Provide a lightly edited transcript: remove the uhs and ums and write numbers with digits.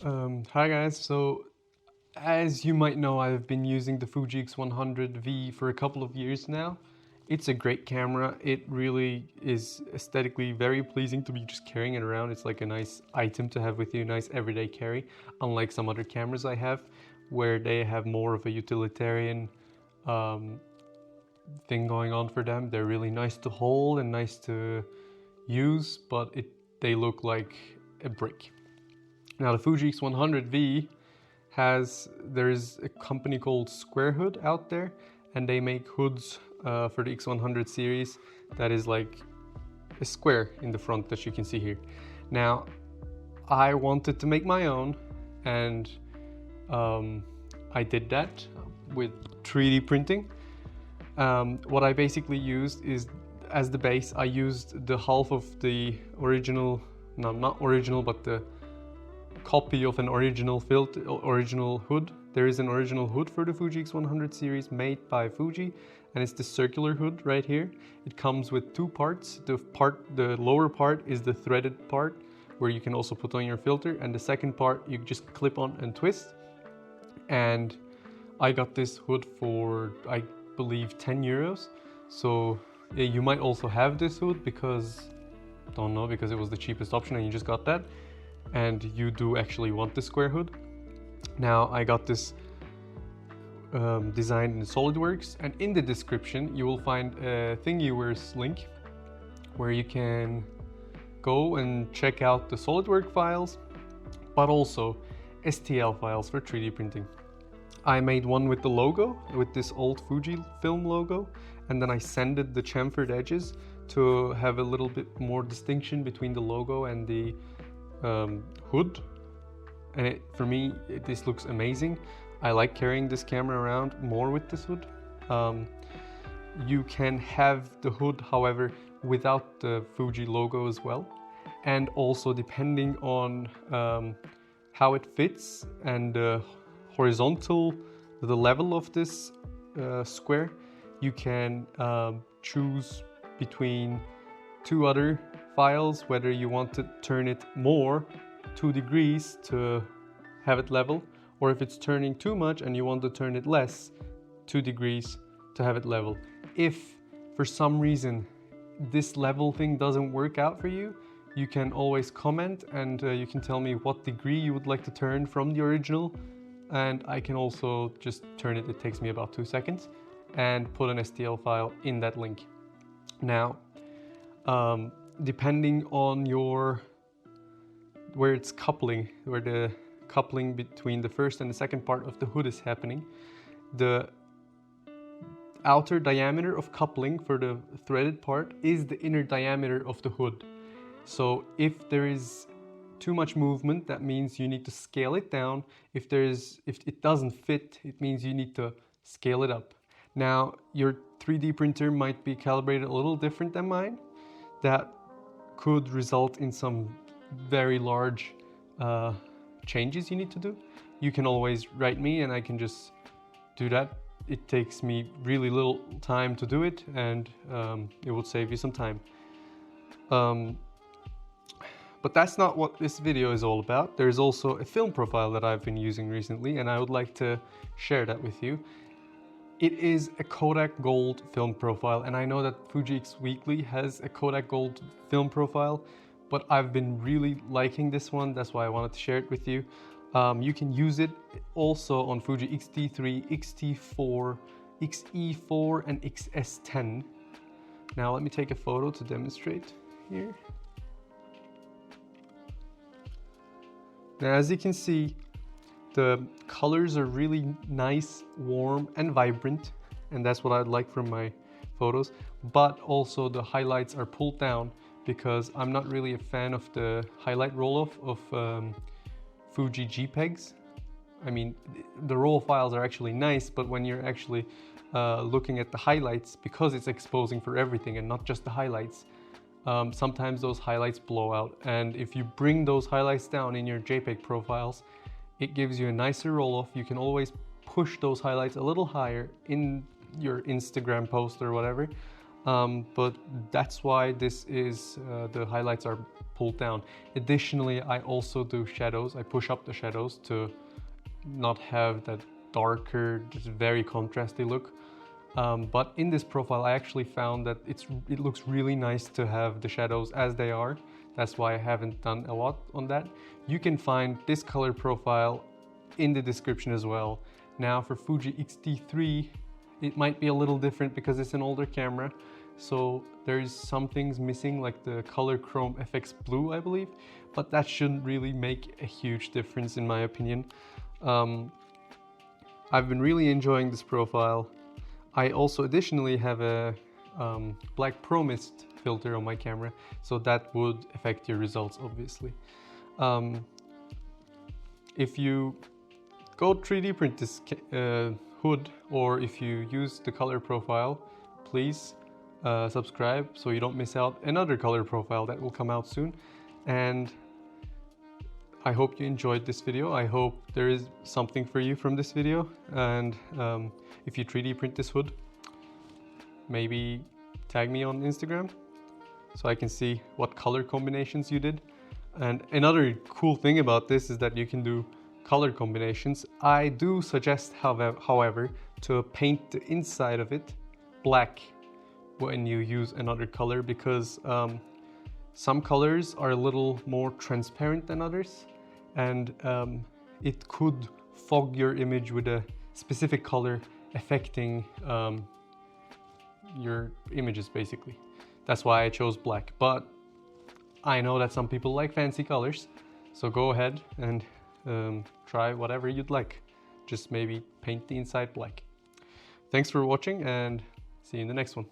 Hi guys, so as you might know, I've been using the Fuji X100V for a couple of years now. It's a great camera. It really is aesthetically very pleasing to be just carrying it around. It's like a nice item to have with you, nice everyday carry, unlike some other cameras I have where they have more of a utilitarian thing going on for them. They're really nice to hold and nice to use, but they look like a brick. Now the Fuji X100V there's a company called Square Hood out there, and they make hoods for the X100 series that is like a square in the front that you can see here. Now I wanted to make my own, and I did that with 3D printing. What I basically used is, as the base, I used the half of the original, no, not original, but the copy of an original hood. There is an original hood for the Fuji X100 series made by Fuji, and it's the circular hood right here. It comes with two parts. The lower part is the threaded part where you can also put on your filter, and the second part you just clip on and twist. And I got this hood for, I believe, 10 euros. So yeah, you might also have this hood because, don't know, because it was the cheapest option and you just got that. And you do actually want the square hood. Now I got this designed in SolidWorks, and in the description you will find a Thingiverse link where you can go and check out the SolidWorks files, but also STL files for 3D printing. I made one with the logo, with this old Fuji film logo, and then I sanded the chamfered edges to have a little bit more distinction between the logo and the hood. And for me, this looks amazing. I like carrying this camera around more with this hood. You can have the hood, however, without the Fuji logo as well. And also, depending on how it fits and the level of this square, you can choose between two other files, whether you want to turn it more 2 degrees to have it level, or if it's turning too much and you want to turn it less 2 degrees to have it level. If for some reason this level thing doesn't work out for you, you can always comment and you can tell me what degree you would like to turn from the original, and I can also just turn it. It takes me about 2 seconds, and put an STL file in that link. Now depending on where it's coupling, where the coupling between the first and the second part of the hood is happening, the outer diameter of coupling for the threaded part is the inner diameter of the hood. So if there is too much movement, that means you need to scale it down. If it doesn't fit, it means you need to scale it up. Now your 3D printer might be calibrated a little different than mine. That could result in some very large changes you need to do. You can always write me and I can just do that. It takes me really little time to do it, and it will save you some time. But that's not what this video is all about. There's also a film profile that I've been using recently, and I would like to share that with you. It is a Kodak Gold film profile, and I know that Fuji X Weekly has a Kodak Gold film profile, but I've been really liking this one. That's why I wanted to share it with you. You can use it also on Fuji X-T3, X-T4, X-E4, and XS10. Now let me take a photo to demonstrate here. Now as you can see, the colors are really nice, warm, and vibrant, and that's what I'd like from my photos. But also the highlights are pulled down because I'm not really a fan of the highlight roll-off of Fuji JPEGs. I mean, the raw files are actually nice, but when you're actually looking at the highlights, because it's exposing for everything and not just the highlights, sometimes those highlights blow out. And if you bring those highlights down in your JPEG profiles, it gives you a nicer roll-off. You can always push those highlights a little higher in your Instagram post or whatever. But that's why this is, the highlights are pulled down. Additionally, I also do shadows. I push up the shadows to not have that darker, just very contrasty look. But in this profile, I actually found that it looks really nice to have the shadows as they are. That's why I haven't done a lot on that. You can find this color profile in the description as well. Now for Fuji X-T3, it might be a little different because it's an older camera. So there's some things missing, like the color chrome FX blue, I believe, but that shouldn't really make a huge difference in my opinion. I've been really enjoying this profile. I also additionally have a black pro mist filter on my camera, so that would affect your results obviously. If you go 3D print this hood, or if you use the color profile, please subscribe so you don't miss out another color profile that will come out soon. And I hope you enjoyed this video. I hope there is something for you from this video. And if you 3D print this hood, maybe tag me on Instagram so I can see what color combinations you did. And another cool thing about this is that you can do color combinations. I do suggest, however, to paint the inside of it black when you use another color, because some colors are a little more transparent than others, and it could fog your image with a specific color, affecting your images basically. That's why I chose black, but I know that some people like fancy colors, so go ahead and try whatever you'd like. Just maybe paint the inside black. Thanks for watching, and see you in the next one.